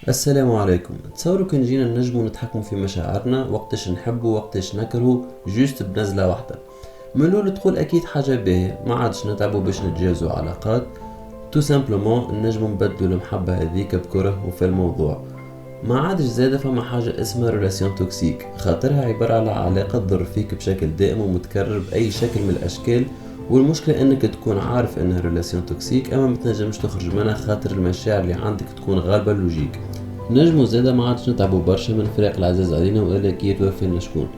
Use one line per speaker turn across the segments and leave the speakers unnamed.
السلام عليكم. تصوروا كان جينا نجمو نتحكموا في مشاعرنا وقتاش نحبوا وقتاش نكرهوا جوست بنزلة واحدة. من الاول تقول اكيد حاجة باهية، ما عادش نتعبوا باش نتجاوزوا علاقات، تو سامبلومون نجمو نبدلوا المحبة هذيك بكره وفي الموضوع. ما عادش زادة فما حاجة اسمها ريلاسيون توكسيك، خاطرها عبارة على علاقة تضر فيك بشكل دائم ومتكرر بأي شكل من الأشكال. والمشكلة انك تكون عارف انها ريلاسيون توكسيك اما متنجمش تخرج منها خاطر المشاعر اللي عندك تكون غالبة اللوجيك. نجمو زادا ما عادش نتعبوا برشا من الفراق العزاز علينا والا كي يتوفى لنا شكون،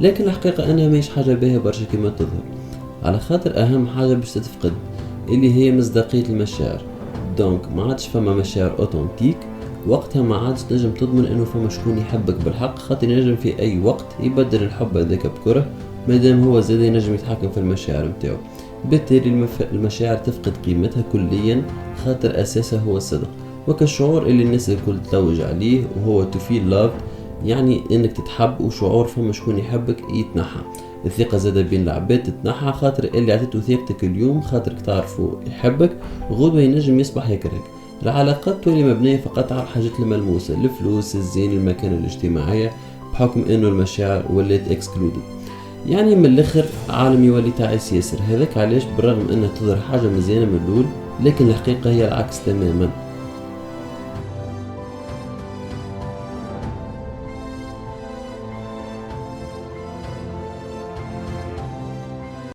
لكن الحقيقة انها ماهيش حاجة باهية برشا كما تظهر، على خاطر اهم حاجة باش تتفقد اللي هي مصداقية المشاعر. دونك ما عادش فما مشاعر اوتنتيك، وقتها ما عادش تنجم تضمن انه فما شكون يحبك بالحق، خاطر ينجم في اي وقت يبدل الحب هذاك بكره مادام هو زاد ينجم يتحكم في المشاعر متاعو. بالتالي المشاعر تفقد قيمتها كليا، خاطر اساسها هو الصدق، وكالشعور اللي الناس الكل تلوج عليه وهو to feel loved، يعني انك تتحب وشعور فما شكون يحبك يتنحى. الثقة زادة بين العباد تتنحى، خاطر اللي عطيته ثقتك اليوم خاطرك تعرفه يحبك غدوة ينجم يصبح يكرهك. العلاقات تولي مبنية فقط على الحاجات الملموسة، الفلوس، الزين، المكانة الاجتماعية، بحكم انه المشاعر ولات اكسكلودد. يعني من الاخر عالم يولي تعيس ياسر. هذاك علاش بالرغم انها تظهر حاجة مزيانة من الاول، لكن الحقيقة هي العكس تماما.